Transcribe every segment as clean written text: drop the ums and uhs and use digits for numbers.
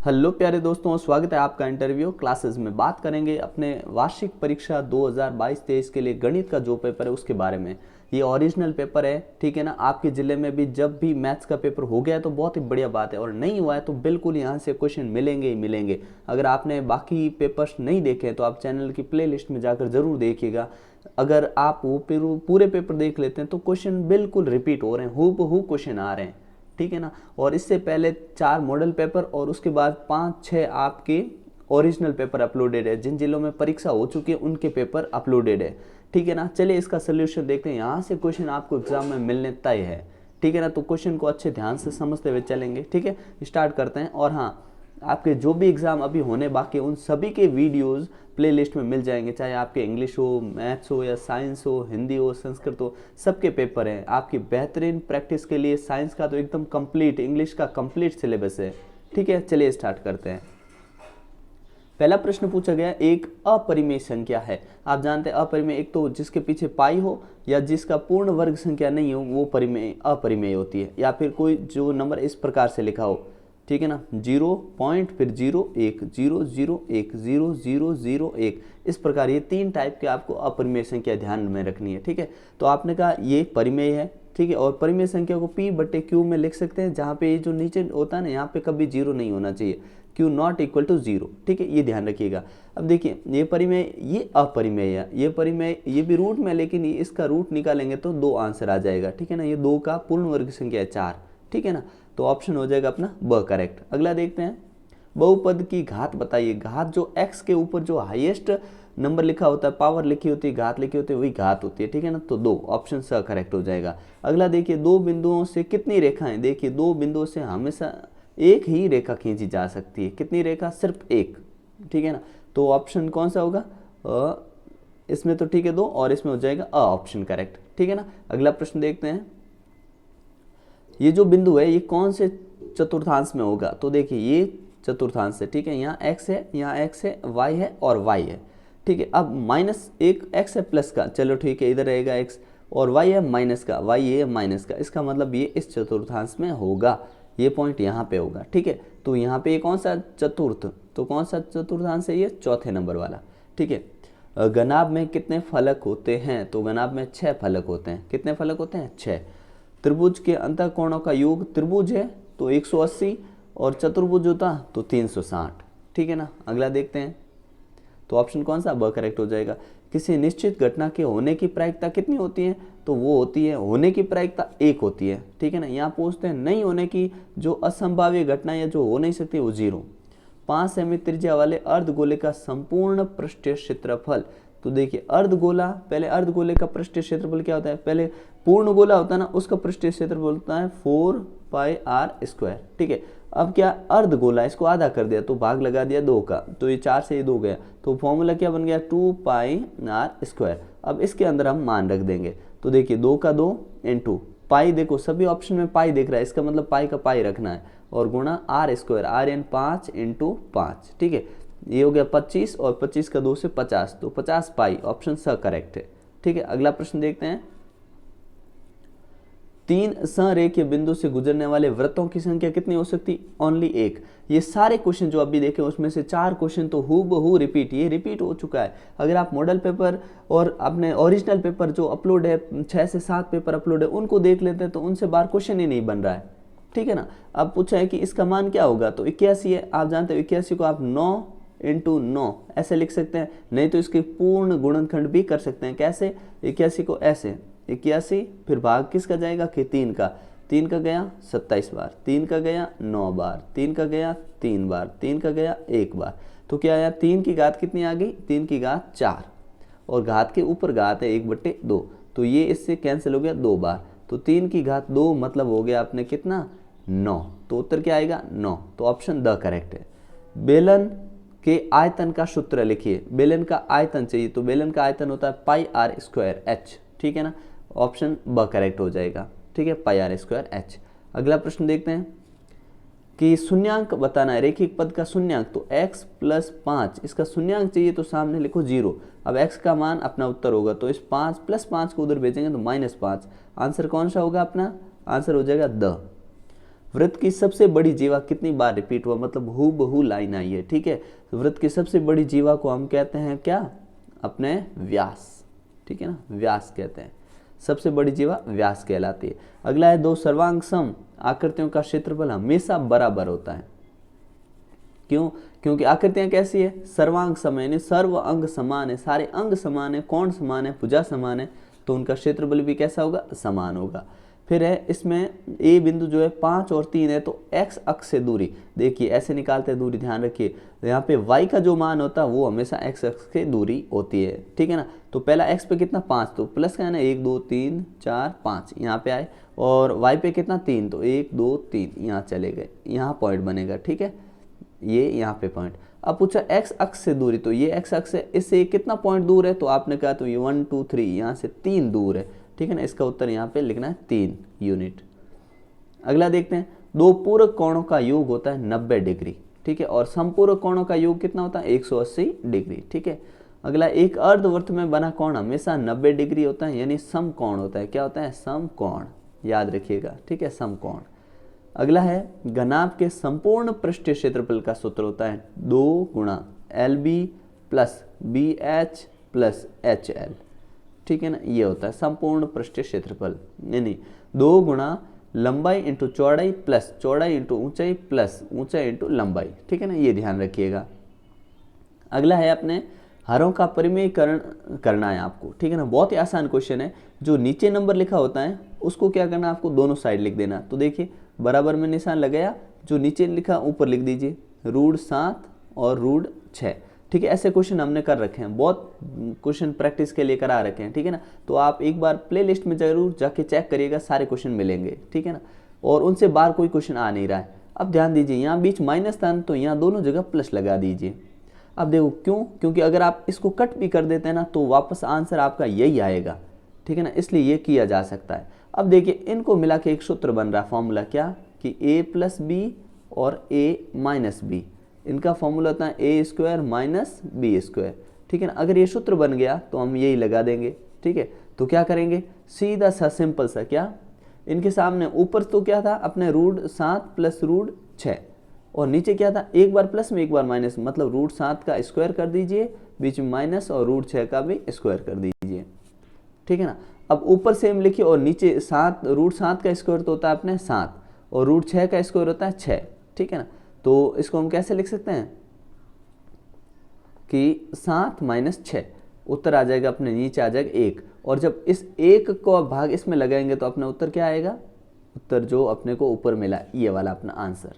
Hello प्यारे दोस्तों, स्वागत है आपका इंटरव्यू क्लासेस में। बात करेंगे अपने वार्षिक परीक्षा 2022-23 के लिए गणित का जो पेपर है उसके बारे में। ये ओरिजिनल पेपर है, ठीक है ना। आपके ज़िले में भी जब भी मैथ्स का पेपर हो गया है तो बहुत ही बढ़िया बात है, और नहीं हुआ है तो बिल्कुल यहाँ से क्वेश्चन मिलेंगे ही मिलेंगे। अगर आपने बाकी पेपर्स नहीं देखे तो आप चैनल की प्लेलिस्ट में जाकर ज़रूर देखिएगा। अगर आप वो पूरे पेपर देख लेते हैं तो क्वेश्चन बिल्कुल रिपीट हो रहे हैं, हूबहू क्वेश्चन आ रहे हैं, ठीक है ना। और इससे पहले 4 मॉडल पेपर और उसके बाद 5-6 आपके ओरिजिनल पेपर अपलोडेड है। जिन जिलों में परीक्षा हो चुकी है उनके पेपर अपलोडेड है, ठीक है ना। चलिए इसका सोल्यूशन देखते हैं। यहाँ से क्वेश्चन आपको एग्जाम में मिलने तय है, ठीक है ना। तो क्वेश्चन को अच्छे ध्यान से समझते हुए चलेंगे, ठीक है। स्टार्ट करते हैं। और हाँ, आपके जो भी एग्ज़ाम अभी होने बाकी उन सभी के वीडियोस प्लेलिस्ट में मिल जाएंगे, चाहे आपके इंग्लिश हो, मैथ्स हो, या साइंस हो, हिंदी हो, संस्कृत हो, सबके पेपर हैं। आपकी बेहतरीन प्रैक्टिस के लिए साइंस का तो एकदम कंप्लीट, इंग्लिश का कंप्लीट सिलेबस है, ठीक है। चलिए स्टार्ट करते हैं। पहला प्रश्न पूछा गया, एक अपरिमेय संख्या है। आप जानते हैं अपरिमेय एक तो जिसके पीछे पाई हो या जिसका पूर्ण वर्ग संख्या नहीं हो वो परिमेय अपरिमेय होती है, या फिर कोई जो नंबर इस प्रकार से लिखा हो, ठीक है ना, 0 पॉइंट फिर 0 1 0 0 1 0 0 0 1, इस प्रकार ये 3 टाइप के आपको अपरिमेय संख्या ध्यान में रखनी है, ठीक है। तो आपने कहा ये परिमेय है, ठीक है। और परिमेय संख्या को P/Q में लिख सकते हैं, जहाँ पे ये जो नीचे होता है ना, यहाँ पे कभी 0 नहीं होना चाहिए, Q नॉट इक्वल टू 0, ठीक है। ये ध्यान रखिएगा। अब देखिए ये परिमेय, ये अपरिमेय है, ये परिमेय, ये भी रूट में, लेकिन इसका रूट निकालेंगे तो 2 आंसर आ जाएगा, ठीक है ना। ये 2 का पूर्ण वर्ग संख्या है 4, ठीक है ना। तो ऑप्शन हो जाएगा अपना ब करेक्ट। अगला देखते हैं, बहुपद की घात बताइए। घात जो x के ऊपर जो हाईएस्ट नंबर लिखा होता है, पावर लिखी होती है, घात लिखी होती है, वही घात होती है, ठीक है ना। तो 2, ऑप्शन स करेक्ट हो जाएगा। अगला देखिए, 2 बिंदुओं से कितनी रेखाएं। देखिए 2 बिंदुओं से हमेशा एक ही रेखा खींची जा सकती है। कितनी रेखा? सिर्फ एक, ठीक है ना। तो ऑप्शन कौन सा होगा? इसमें तो ठीक है 2, और इसमें हो जाएगा अ ऑप्शन करेक्ट, ठीक है ना। अगला प्रश्न देखते हैं, ये जो बिंदु है ये कौन से चतुर्थांश में होगा। तो देखिए ये चतुर्थांश है, ठीक है। यहाँ x है, यहाँ x है, y है और y है, ठीक है। अब माइनस एक x है प्लस का, चलो ठीक है, इधर रहेगा x, और y है माइनस का, y है माइनस का, इसका मतलब ये इस चतुर्थांश में होगा, ये पॉइंट यहाँ पे होगा, ठीक है। तो यहाँ पे कौन सा चतुर्थ, तो कौन सा चतुर्थांश है? ये चौथे नंबर वाला, ठीक है। घनाभ में कितने फलक होते हैं? तो घनाभ में 6 फलक होते हैं। कितने फलक होते हैं? 6। त्रिभुज के अंतःकोणों का योग, त्रिभुज है तो 180, और चतुर्भुज होता तो 360, ठीक है ना। अगला देखते हैं, तो ऑप्शन कौन सा? ब करेक्ट हो जाएगा। किसी निश्चित घटना के होने की प्रायिकता कितनी होती है? तो वो होती है, होने की प्रायिकता 1 होती है, ठीक है ना। यहाँ पूछते हैं नहीं होने की, जो असंभाव्य घटना या जो हो नहीं सकती वो 0। 5 सेमी त्रिज्या वाले अर्धगोले का संपूर्ण पृष्ठीय क्षेत्रफल। तो देखिए अर्धगोला, पहले अर्धगोले का पृष्ठीय क्षेत्रफल क्या होता है? पहले पूर्ण गोला होता है ना, उसका पृष्ठीय क्षेत्रफल होता है 4πr², ठीक है। अब क्या अर्धगोला, इसको आधा कर दिया तो भाग लगा दिया 2 का, तो ये 4 से ये 2 गया, तो फॉर्मूला क्या बन गया? 2πr²। अब इसके अंदर हम मान रख देंगे, तो देखिए 2 का 2 इंटू पाई, देखो सभी ऑप्शन में पाई दिख रहा है, इसका मतलब पाई का पाई रखना है, और गुणा r², r यानी 5 इंटू 5, ठीक है। ये हो गया 25, और 25 का 2 से 50, तो 50 पाई, ऑप्शन स करेक्ट है, ठीक है। अगला प्रश्न देखते हैं, 3 संरेखीय बिंदु से गुजरने वाले वृत्तों की संख्या कितनी हो सकती? ओनली 1। ये सारे क्वेश्चन जो अभी देखे उसमें से 4 क्वेश्चन तो हूबहू रिपीट, ये रिपीट हो चुका है। अगर आप मॉडल पेपर और अपने ओरिजिनल पेपर जो अपलोड है, 6 से 7 पेपर अपलोड है, उनको देख लेते हैं तो उनसे बाहर क्वेश्चन ही नहीं बन रहा है, ठीक है ना। अब पूछा है कि इसका मान क्या होगा, तो 81 है। आप जानते हो 81 को आप 9 इंटू 9 ऐसे लिख सकते हैं, नहीं तो इसके पूर्ण गुणनखंड भी कर सकते हैं। कैसे? 81 को ऐसे, 81 फिर भाग किसका जाएगा कि 3 का, 3 का गया 27 बार, 3 का गया 9 बार, 3 का गया 3 बार, 3 का गया 1 बार, तो क्या आया? 3 की घात कितनी आ गई? 3 की घात 4, और घात के ऊपर घात है 1/2, तो ये इससे कैंसिल हो गया 2 बार, तो 3 की घात 2 मतलब हो गया आपने कितना? 9। तो उत्तर क्या आएगा? 9। तो ऑप्शन द करेक्ट है। बेलन के आयतन का सूत्र लिखिए। बेलन का आयतन चाहिए, तो बेलन का आयतन होता है πr²h, ठीक है ना। ऑप्शन ब करेक्ट हो जाएगा, ठीक है, πr²h। अगला प्रश्न देखते हैं कि शून्यांक बताना है, रेखिक पद का शून्यांक, तो x + 5, इसका शून्यांक चाहिए तो सामने लिखो 0। अब x का मान अपना उत्तर होगा, तो इस 5 + 5 को उधर भेजेंगे तो -5। आंसर कौन सा होगा अपना? आंसर हो जाएगा द। वृत्त की सबसे बड़ी जीवा कितनी बार रिपीट हुआ, मतलब हूबहू लाइन आई है, ठीक है। वृत्त की सबसे बड़ी जीवा को हम कहते हैं क्या, अपने व्यास, ठीक है ना, व्यास कहते हैं। सबसे बड़ी जीवा व्यास कहलाती है। अगला है दो सर्वांग सम आकृतियों का क्षेत्रफल हमेशा बराबर होता है। क्यों, क्योंकि आकृतियां कैसी है, सर्वांग सम यानी सर्व अंग समान है, सारे अंग समान है, कोण समान है, भुजा समान है, तो उनका क्षेत्रफल भी कैसा होगा, समान होगा। फिर है इसमें ए बिंदु जो है 5 और 3 है, तो एक्स अक्ष से दूरी, देखिए ऐसे निकालते हैं दूरी, ध्यान रखिए यहाँ पे वाई का जो मान होता है वो हमेशा एक्स अक्ष से दूरी होती है, ठीक है ना। तो पहला एक्स पे कितना 5, तो प्लस का है ना 1 2 3 4 5 यहाँ पे आए, और वाई पे कितना 3, तो 1 2 3 यहाँ चले गए, यहाँ पॉइंट बनेगा, ठीक है, ये यहाँ पे पॉइंट। अब पूछा एक्स अक्ष से दूरी, तो ये एक्स अक्ष है, इससे कितना पॉइंट दूर है, तो आपने कहा तो ये 1 2 3 यहाँ से 3 दूर है, ठीक है ना। इसका उत्तर यहाँ पे लिखना है 3 यूनिट। अगला देखते हैं, दो पूरक कोणों का योग होता है 90 डिग्री, ठीक है, और समपूरक कोणों का योग कितना होता है 180 डिग्री, ठीक है। अगला, एक अर्धवृत्त में बना कोण हमेशा 90 डिग्री होता है, यानी समकोण होता है। क्या होता है, समकोण, याद रखिएगा, ठीक है, समकोण। अगला है, घनाभ के संपूर्ण पृष्ठीय क्षेत्रफल का सूत्र होता है 2 गुणा LB plus BH plus HL, ठीक है ना, ये होता है संपूर्ण पृष्ठीय क्षेत्रफल, यानी 2 गुणा लंबाई इंटू चौड़ाई प्लस चौड़ाई इंटू ऊंचाई प्लस ऊंचाई इंटू लंबाई, ठीक है ना, ये ध्यान रखिएगा। अगला है अपने हरों का परिमेयीकरण करना है आपको, ठीक है ना, बहुत ही आसान क्वेश्चन है। जो नीचे नंबर लिखा होता है उसको क्या करना है, आपको दोनों साइड लिख देना। तो देखिए बराबर में निशान लगाया, जो नीचे लिखा ऊपर लिख दीजिए, √7 और √6, ठीक है। ऐसे क्वेश्चन हमने कर रखे हैं, बहुत क्वेश्चन प्रैक्टिस के लिए करा रखे हैं, ठीक है ना। तो आप एक बार प्लेलिस्ट में जरूर जाके चेक करिएगा, सारे क्वेश्चन मिलेंगे, ठीक है ना, और उनसे बाहर कोई क्वेश्चन आ नहीं रहा है। अब ध्यान दीजिए, यहाँ बीच माइनस था तो यहाँ दोनों जगह प्लस लगा दीजिए। अब देखो क्यों, क्योंकि अगर आप इसको कट भी कर देते हैं ना तो वापस आंसर आपका यही आएगा, ठीक है ना, इसलिए ये किया जा सकता है। अब देखिए इनको मिला के एक सूत्र बन रहा है, फॉर्मूला क्या, कि a प्लस बी और a माइनस बी, इनका फॉर्मूला होता है a² माइनस b², ठीक है ना। अगर ये सूत्र बन गया तो हम यही लगा देंगे, ठीक है। तो क्या करेंगे, सीधा सा सिंपल सा, क्या, इनके सामने ऊपर तो क्या था अपने √7 प्लस √6, और नीचे क्या था, एक बार प्लस में एक बार माइनस, मतलब √7 का स्क्वायर कर दीजिए, बीच में माइनस, और √6 का भी स्क्वायर कर दीजिए, ठीक है ना। अब ऊपर सेम लिखिए और नीचे √7 का स्क्वायर तो होता है अपने 7, और √6 का स्क्वायर होता है 6, ठीक है ना। तो इसको हम कैसे लिख सकते हैं कि 7 माइनस 6, उत्तर आ जाएगा अपने नीचे आ जाएगा 1, और जब इस 1 को भाग इसमें लगाएंगे तो अपना उत्तर क्या आएगा, उत्तर जो अपने को ऊपर मिला ये वाला अपना आंसर,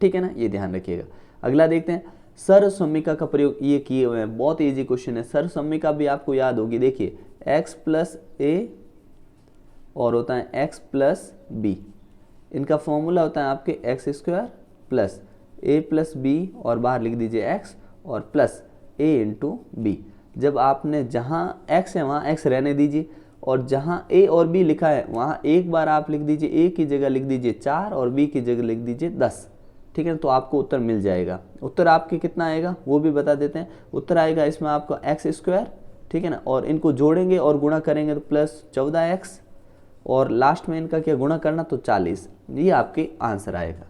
ठीक है ना, ये ध्यान रखिएगा। अगला देखते हैं, सर्वसम्मिका का प्रयोग ये किए हुए हैं, बहुत इजी क्वेश्चन है। सर्वसम्मिका भी आपको याद होगी, देखिए x प्लस a और होता है x प्लस b, इनका फॉर्मूला होता है आपके x² plus a plus b, और बाहर लिख दीजिए x, और प्लस a इंटू b। जब आपने जहाँ x है वहाँ x रहने दीजिए, और जहाँ a और b लिखा है वहाँ एक बार आप लिख दीजिए, a की जगह लिख दीजिए 4 और b की जगह लिख दीजिए 10, ठीक है ना, तो आपको उत्तर मिल जाएगा। उत्तर आपके कितना आएगा वो भी बता देते हैं, उत्तर आएगा इसमें आपका x², ठीक है ना, और इनको जोड़ेंगे और गुणा करेंगे तो प्लस 14x, और लास्ट में इनका क्या गुणा करना तो 40, ये आपके आंसर आएगा।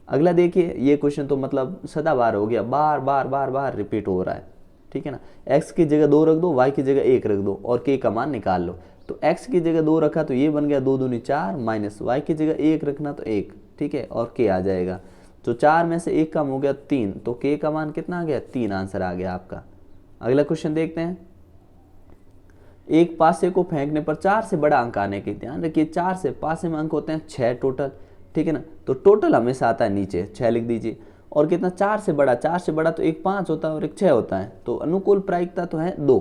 अगला देखिए, ये क्वेश्चन तो मतलब सदाबहार हो गया, बार बार बार बार रिपीट हो रहा है, ठीक है ना। x की जगह 2 रख दो, y की जगह 1 रख दो, और k का मान निकाल लो। तो x की जगह 2 रखा तो ये बन गया 2 दूनी 4, माइनस y की जगह 1 रखना तो 1, ठीक है, और k आ जाएगा। तो 4 में से 1 कम हो गया 3, तो k का मान कितना आ गया 3, आंसर आ गया आपका। अगला क्वेश्चन देखते हैं, एक पासे को फेंकने पर 4 से बड़ा अंक आने के, ध्यान रखिए 4 से पासे में अंक होते हैं 6 टोटल, ठीक है ना, तो टोटल हमेशा आता है नीचे 6 लिख दीजिए, और कितना 4 से बड़ा, 4 से बड़ा तो एक 5 होता है और एक 6 होता है, तो अनुकूल प्रायिकता तो है 2,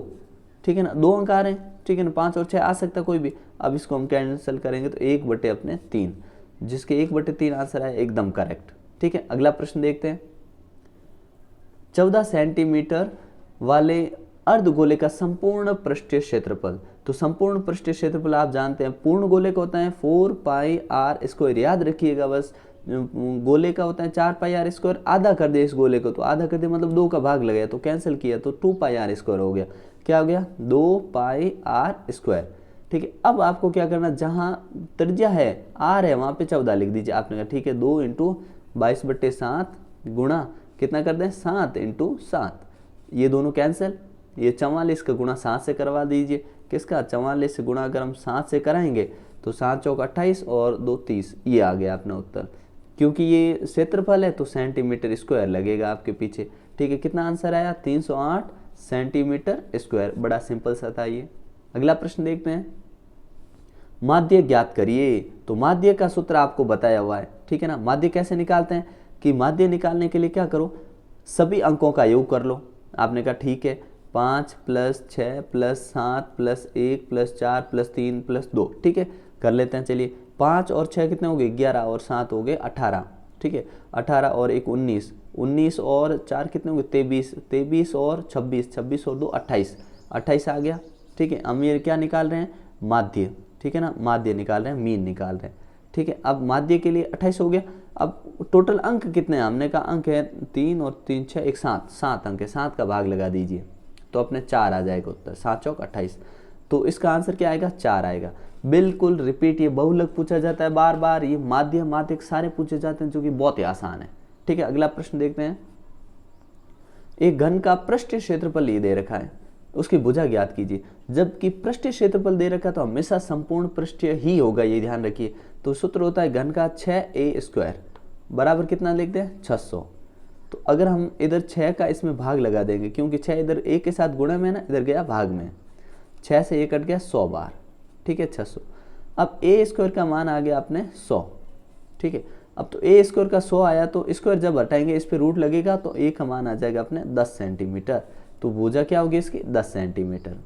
ठीक है ना, 2 अंक आ रहे हैं, ठीक है ना, 5 और 6 आ सकता है कोई भी। अब इसको हम कैंसिल करेंगे तो 1/3, जिसके 1/3 आंसर है एकदम करेक्ट, ठीक है। अगला प्रश्न देखते हैं, 14 सेंटीमीटर वाले अर्धगोले का संपूर्ण पृष्ठीय क्षेत्रफल, तो संपूर्ण पृष्ठीय क्षेत्रफल आप जानते हैं पूर्ण गोले का होता है 4πr², याद रखिएगा बस, गोले का होता है 4πr², आधा कर दे इस गोले को, तो आधा कर दे मतलब 2 का भाग लगाया तो कैंसिल किया तो 2πr² हो गया, क्या हो गया 2πr², ठीक है। अब आपको क्या करना, जहाँ त्रिज्या है आर है वहाँ पे 14 लिख दीजिए। आपने कहा ठीक है, 2 × 22/7 गुणा कितना कर दें 7 × 7, ये दोनों कैंसिल, ये 44 का गुणा 7 से करवा दीजिए। किसका 44 से गुणा अगर हम 7 से कराएंगे तो 7 चौक 28 और 2 30, ये आ गया अपना उत्तर। क्योंकि ये क्षेत्रफल है तो सेंटीमीटर स्क्वायर लगेगा आपके पीछे। ठीक है, कितना आंसर आया 308 सेंटीमीटर स्क्वायर। बड़ा सिंपल सा था ये। अगला प्रश्न देखते हैं, माध्य ज्ञात करिए। तो माध्य का सूत्र आपको बताया हुआ है, ठीक है ना। माध्य कैसे निकालते हैं कि माध्य निकालने के लिए क्या करो, सभी अंकों का योग कर लो। आपने कहा ठीक है, 5 + 6 + 7 + 1 + 4 + 3 + 2, ठीक है कर लेते हैं। चलिए 5 और 6 कितने हो गए 11 और 7 हो गए 18, ठीक है 18 और 1 19, 19 और 4 कितने हो गए 23, 23 और 26, 26 और 2 28, 28 आ गया। ठीक है, हम ये क्या निकाल रहे हैं माध्य, ठीक है ना, माध्य निकाल रहे हैं, मीन निकाल रहे हैं। ठीक है, अब माध्य के लिए 28 हो गया। अब टोटल अंक कितने हैं, हमने कहा अंक है 3 और 3 6 1 7, 7 अंक है, 7 का भाग लगा दीजिए तो अपने 4 आ जाएगा उत्तर, 7 चौक 28। तो इसका आंसर क्या आएगा 4 आएगा। बिल्कुल रिपीट, ये बहुलक पूछा जाता है बार बार, ये माध्य माध्यक सारे पूछे जाते हैं जो कि बहुत ही आसान है। ठीक है, अगला प्रश्न देखते हैं, एक घन का पृष्ठीय क्षेत्रफल ये दे रखा है, उसकी भुजा ज्ञात कीजिए। जबकि पृष्ठीय क्षेत्रफल दे रखा तो हमेशा संपूर्ण पृष्ठीय ही होगा, ये ध्यान रखिए। तो सूत्र होता है घन का 6a² बराबर कितना लिख दें 600। तो अगर हम इधर 6 का इसमें भाग लगा देंगे, क्योंकि 6 इधर a के साथ गुणा में है ना, इधर गया भाग में, 6 से 1 कट गया 100 बार, ठीक है 600। अब a² का मान आ गया अपने 100, ठीक है। अब तो a² का 100 आया तो स्क्वायर जब हटाएंगे इस पे रूट लगेगा तो a का मान आ जाएगा अपने 10 सेंटीमीटर। तो भुजा क्या होगी इसकी 10 सेंटीमीटर।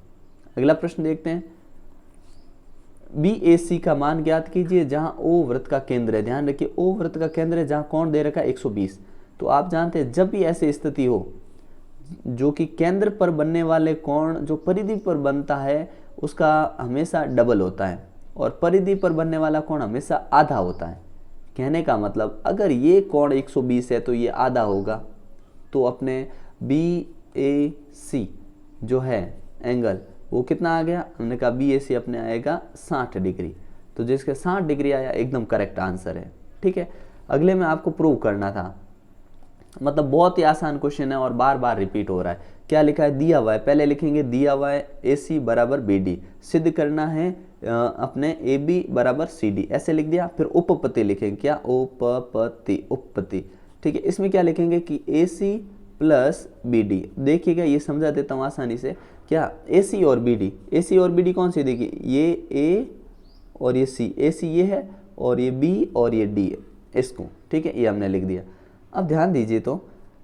अगला प्रश्न देखते हैं, BAC का मान ज्ञात कीजिए जहां O वृत्त का केंद्र है। ध्यान रखिए O वृत्त का केंद्र है जहां कोण दे रखा है 120। तो आप जानते हैं जब भी ऐसी स्थिति हो जो कि केंद्र पर बनने वाले कोण जो परिधि पर बनता है उसका हमेशा डबल होता है और परिधि पर बनने वाला कोण हमेशा आधा होता है। कहने का मतलब अगर ये कोण 120 है तो ये आधा होगा, तो अपने BAC जो है एंगल वो कितना आ गया, हमने कहा BAC अपने आएगा 60 डिग्री। तो जिसके 60 डिग्री आया एकदम करेक्ट आंसर है। ठीक है, अगले में आपको प्रूव करना था, मतलब बहुत ही आसान क्वेश्चन है और बार बार रिपीट हो रहा है। क्या लिखा है, दिया हुआ है, पहले लिखेंगे दिया हुआ है AC बराबर BD, सिद्ध करना है अपने AB बराबर CD, ऐसे लिख दिया। फिर उपपत्ति लिखेंगे, क्या उपपत्ति, उपपत्ति। ठीक है, इसमें क्या लिखेंगे कि AC प्लस BD। देखिएगा ये समझा देता हूँ आसानी से, क्या AC और BD, AC और BD कौन सी, देखिए ये A और ये C, AC ये है और ये B और ये D है इसको, ठीक है ये हमने लिख दिया। अब ध्यान दीजिए तो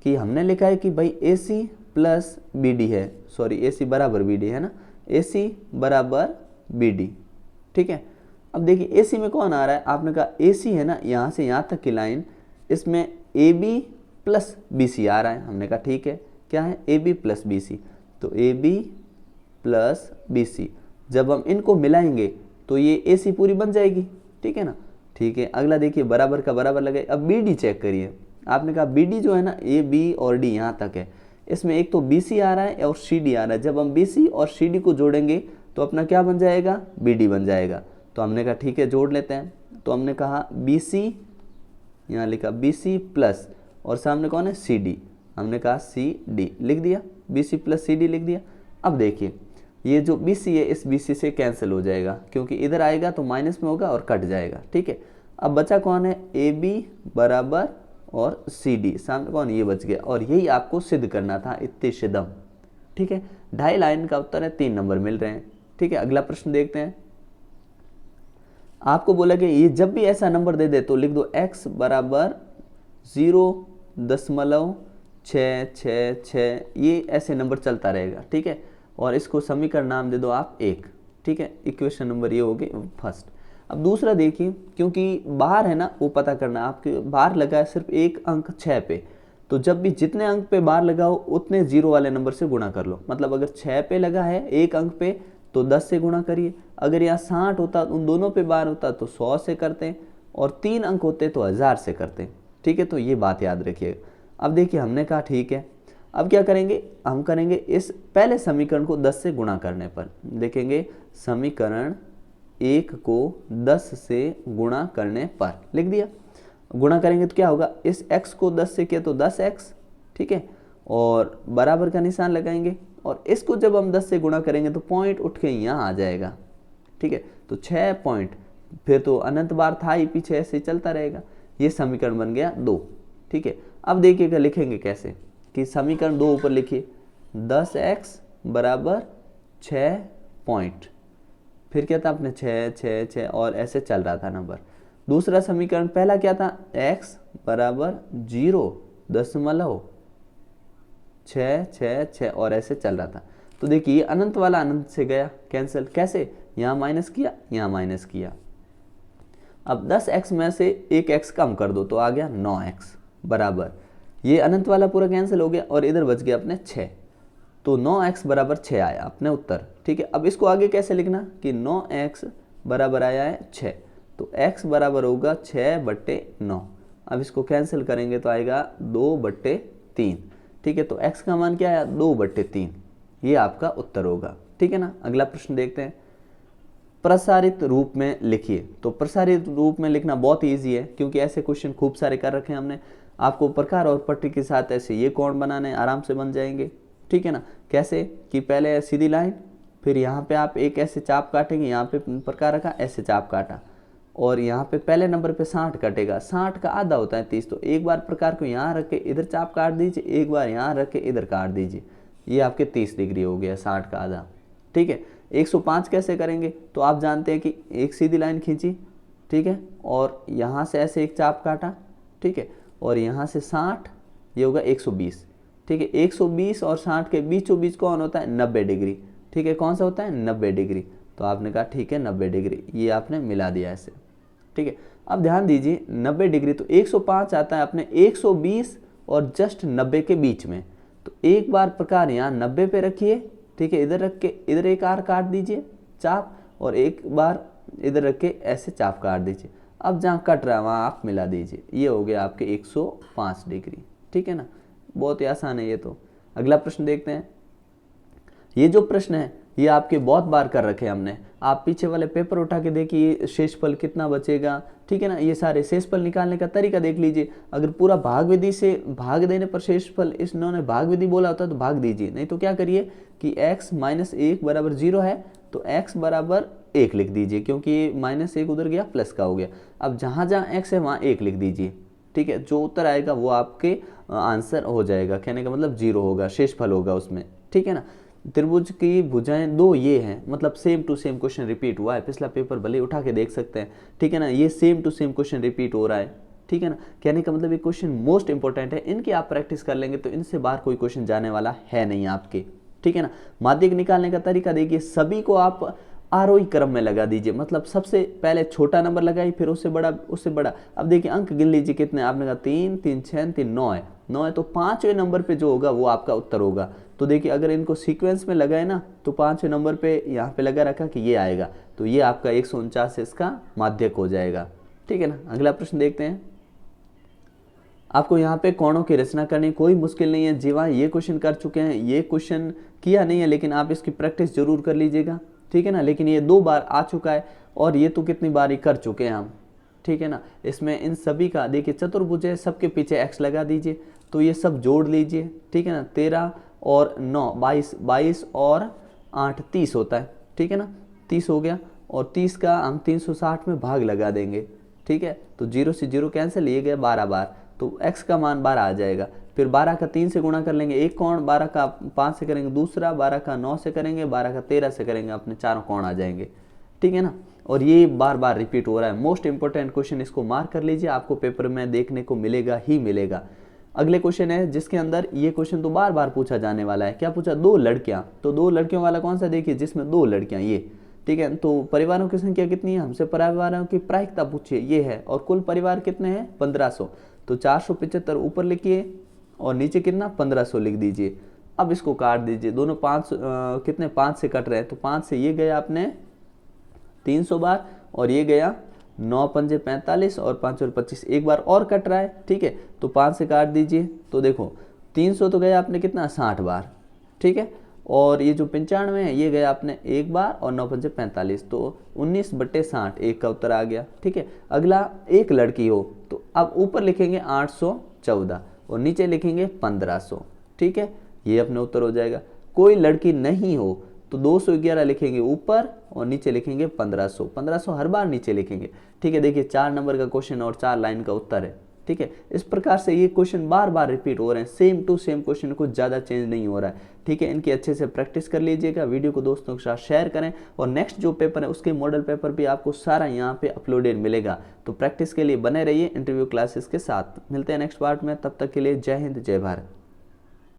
कि हमने लिखा है कि भाई AC प्लस BD है, सॉरी AC बराबर BD है ना, AC बराबर BD, ठीक है। अब देखिए AC में कौन आ रहा है, आपने कहा AC है ना, यहाँ से यहाँ तक की लाइन, इसमें AB प्लस BC आ रहा है। हमने कहा ठीक है, क्या है AB प्लस BC, तो AB प्लस BC जब हम इनको मिलाएंगे तो ये AC पूरी बन जाएगी, ठीक है ना। ठीक है, अगला देखिए बराबर का बराबर लगे। अब BD चेक करिए, आपने कहा BD जो है ना AB और D यहाँ तक है, इसमें एक तो BC आ रहा है और CD आ रहा है। जब हम BC और CD को जोड़ेंगे तो अपना क्या बन जाएगा, BD बन जाएगा। तो हमने कहा ठीक है जोड़ लेते हैं। तो हमने कहा BC, यहाँ लिखा BC प्लस और सामने कौन है CD, हमने कहा CD लिख दिया, BC प्लस CD लिख दिया। अब देखिए ये जो BC है इस BC से कैंसिल हो जाएगा, क्योंकि इधर आएगा तो माइनस में होगा और कट जाएगा, ठीक है। अब बचा कौन है, AB बराबर और CD, सामने कौन, ये बच गया। और यही आपको सिद्ध करना था, इत्तेशिदम, ठीक है। 2.5 लाइन का उत्तर है, 3 नंबर मिल रहे हैं, ठीक है। अगला प्रश्न देखते हैं, आपको बोला कि ये जब भी ऐसा नंबर दे दे तो लिख दो x बराबर 0.666, ये ऐसे नंबर चलता रहेगा, ठीक है। और इसको समीकरण नाम दे दो आप 1, ठीक है। इक्वेशन नंबर ये होगी फर्स्ट। अब दूसरा देखिए, क्योंकि बाहर है ना वो पता करना, आपके बाहर लगा है सिर्फ एक अंक 6 पे, तो जब भी जितने अंक पे बाहर लगाओ उतने 0 वाले नंबर से गुणा कर लो। मतलब अगर 6 पे लगा है एक अंक पे तो 10 से गुणा करिए, अगर यहाँ 60 होता उन दोनों पे बार होता तो 100 से करते हैं, और 3 अंक होते तो 1000 से करते हैं, ठीक है। तो ये बात याद रखिएगा। अब देखिए हमने कहा ठीक है, अब क्या करेंगे, हम करेंगे इस पहले समीकरण को 10 से गुणा करने पर, देखेंगे समीकरण 1 को 10 से गुणा करने पर, लिख दिया। गुणा करेंगे तो क्या होगा, इस x को 10 से किया तो 10x, ठीक है, और बराबर का निशान लगाएंगे, और इसको जब हम 10 से गुणा करेंगे तो पॉइंट उठ के यहाँ आ जाएगा, ठीक है। तो 6 पॉइंट, फिर तो अनंत बार था ही, पीछे ऐसे चलता रहेगा। ये समीकरण बन गया 2, ठीक है। अब देखिएगा लिखेंगे कैसे, कि समीकरण 2 ऊपर लिखिए, 10x बराबर 6 पॉइंट, फिर क्या था अपने 6 6 6 और ऐसे चल रहा था नंबर। दूसरा समीकरण पहला क्या था, x बराबर 0.6 और ऐसे चल रहा था। तो देखिए अनंत वाला अनंत से गया कैंसिल, कैसे, यहाँ माइनस किया, यहाँ माइनस किया। अब 10x में से एक x कम कर दो तो आ गया 9x बराबर, ये अनंत वाला पूरा कैंसिल हो गया और इधर बच गया अपने 6, तो 9x बराबर 6 आया अपने उत्तर, ठीक है। अब इसको आगे कैसे लिखना, कि 9x बराबर आया है 6, तो x बराबर होगा 6/9। अब इसको कैंसिल करेंगे तो आएगा 2/3, ठीक है। तो x का मान क्या आया, 2/3, ये आपका उत्तर होगा, ठीक है ना। अगला प्रश्न देखते हैं, प्रसारित रूप में लिखिए। तो प्रसारित रूप में लिखना बहुत ईजी है, क्योंकि ऐसे क्वेश्चन खूब सारे कर रखे हैं हमने। आपको प्रकार और पट्टी के साथ ऐसे ये कोण बनाने, आराम से बन जाएंगे, ठीक है ना। कैसे, कि पहले सीधी लाइन, फिर यहाँ पे आप एक ऐसे चाप काटेंगे, यहाँ पे प्रकार रखा, ऐसे चाप काटा, और यहाँ पे पहले नंबर पे 60 कटेगा, 60 का आधा होता है 30, तो एक बार प्रकार को यहाँ रख के इधर चाप काट दीजिए, एक बार यहाँ रख के इधर काट दीजिए, ये आपके 30 डिग्री हो गया, 60 का आधा, ठीक है। 105 कैसे करेंगे, तो आप जानते हैं कि एक सीधी लाइन खींची, ठीक है, और यहाँ से ऐसे एक चाप काटा, ठीक है, और यहाँ से 60, ये होगा 120, ठीक है। 120 और 60 के बीचों बीच कौन होता है, 90 डिग्री, ठीक है। कौन सा होता है, 90 डिग्री। तो आपने कहा ठीक है 90 डिग्री, ये आपने मिला दिया ऐसे, ठीक है। अब ध्यान दीजिए 90 डिग्री, तो 105 आता है अपने 120 और जस्ट 90 के बीच में, तो एक बार प्रकार यहाँ 90 पे रखिए, ठीक है, इधर रख के इधर एक आर काट दीजिए चाप, और एक बार इधर रख के ऐसे चाप काट दीजिए। अब जहाँ कट रहा है वहाँ आप मिला दीजिए, ये हो गया आपके 105 डिग्री, ठीक है ना। बहुत ही आसान है ये तो। अगला प्रश्न देखते हैं। ये जो प्रश्न है ये आपके बहुत बार कर रखे हैं हमने, आप पीछे वाले पेपर उठा के देखिए, शेषफल कितना बचेगा, ठीक है ना। ये सारे शेषफल निकालने का तरीका देख लीजिए। अगर पूरा भाग विधि से भाग देने पर शेषफल, इन्होंने भाग विधि बोला होता तो भाग दीजिए, नहीं तो क्या करिए कि x - 1 बराबर 0 है, तो x बराबर 1 लिख दीजिए, क्योंकि -1 उधर गया प्लस का हो गया। अब जहाँ जहाँ x है वहाँ 1 लिख दीजिए, ठीक है। जो उत्तर आएगा वो आपके आंसर हो जाएगा, कहने का मतलब 0 होगा, शेषफल होगा उसमें, ठीक है ना। त्रिभुज की भुजाएं 2 ये हैं, मतलब same to same question repeat हुआ है, पिछला पेपर भले उठा के देख सकते हैं, ठीक है ना। ये same to same question repeat हो रहा है, ठीक है ना। कहने का मतलब ये क्वेश्चन मोस्ट इंपॉर्टेंट है, इनकी आप प्रैक्टिस कर लेंगे तो इनसे बाहर कोई क्वेश्चन जाने वाला है नहीं आपके, ठीक है ना। माध्यक निकालने का तरीका देखिए, सभी को आप आरोही क्रम में लगा दीजिए, मतलब सबसे पहले छोटा नंबर लगाइए, फिर उससे बड़ा, उससे बड़ा। अब देखिए अंक गिन लीजिए कितने, आपने कहा 3 3 6 3 9 है, 9 है, तो 5वें नंबर पे जो होगा वो आपका उत्तर होगा। तो देखिए अगर इनको सीक्वेंस में लगाए ना, तो 5वें नंबर पे यहाँ पे लगा रखा कि ये आएगा, तो ये आपका 149 इसका माध्यक हो जाएगा, ठीक है ना। अगला प्रश्न देखते हैं। आपको यहाँ पे कोणों की रचना करनी कोई मुश्किल नहीं है, जीवा ये क्वेश्चन कर चुके हैं, ये क्वेश्चन किया नहीं है, लेकिन आप इसकी प्रैक्टिस जरूर कर लीजिएगा, ठीक है ना। लेकिन ये 2 बार आ चुका है, और ये तो कितनी बार ही कर चुके हैं हम, ठीक है ना। इसमें इन सभी का देखिए चतुर्भुज है, सबके पीछे x लगा दीजिए, तो ये सब जोड़ लीजिए, ठीक है ना। 13 और 9 22, 22 और 8 30 होता है, ठीक है ना। 30 हो गया, और 30 का हम 360 में भाग लगा देंगे, ठीक है। तो 0 से 0 कैंसिल, ये गया 12 बार, तो x का मान 12 आ जाएगा। फिर 12 का 3 से गुणा कर लेंगे एक कोण, 12 का 5 से करेंगे दूसरा, 12 का 9 से करेंगे, 12 का 13 से करेंगे, अपने चारों कोण आ जाएंगे, ठीक है ना। और ये बार बार रिपीट हो रहा है, मोस्ट इंपॉर्टेंट क्वेश्चन, इसको मार्क कर लीजिए, आपको पेपर में देखने को मिलेगा ही मिलेगा। अगले क्वेश्चन है जिसके अंदर ये क्वेश्चन तो बार बार पूछा जाने वाला है। क्या पूछा, 2 लड़कियां, तो 2 लड़कियों वाला कौन सा, देखिए जिसमें 2 लड़कियां, ये, ठीक है। तो परिवारों की संख्या कितनी है, हमसे परिवारों की प्रायिकता पूछिए, ये है, और कुल परिवार कितने हैं 1500, तो 475 ऊपर लिखिए, और नीचे कितना 1500 लिख दीजिए। अब इसको काट दीजिए, दोनों 5 कितने 5 से कट रहे हैं, तो 5 से ये गया आपने 300 बार, और ये गया 9 पंजे 45 और 5 और 25, एक बार और कट रहा है, ठीक है। तो 5 से काट दीजिए, तो देखो 300 तो गया आपने कितना 60 बार, ठीक है। और ये जो 95 है ये गया आपने एक बार और 9 पंचे 45, तो 19/60 एक का उत्तर आ गया। ठीक है, अगला एक लड़की हो तो अब ऊपर लिखेंगे 814 और नीचे लिखेंगे 1500। ठीक है, ये अपने उत्तर हो जाएगा। कोई लड़की नहीं हो तो 211 लिखेंगे ऊपर और नीचे लिखेंगे 1500। 1500 हर बार नीचे लिखेंगे। ठीक है, देखिए 4 नंबर का क्वेश्चन और 4 लाइन का उत्तर है। ठीक है, इस प्रकार से ये क्वेश्चन बार बार रिपीट हो रहे हैं, सेम टू सेम क्वेश्चन, कुछ ज़्यादा चेंज नहीं हो रहा है। ठीक है, इनकी अच्छे से प्रैक्टिस कर लीजिएगा, वीडियो को दोस्तों के साथ शेयर करें और नेक्स्ट जो पेपर है उसके मॉडल पेपर भी आपको सारा यहाँ पे अपलोडेड मिलेगा। तो प्रैक्टिस के लिए बने रहिए इंटरव्यू क्लासेस के साथ। मिलते हैं नेक्स्ट पार्ट में, तब तक के लिए जय हिंद जय भारत।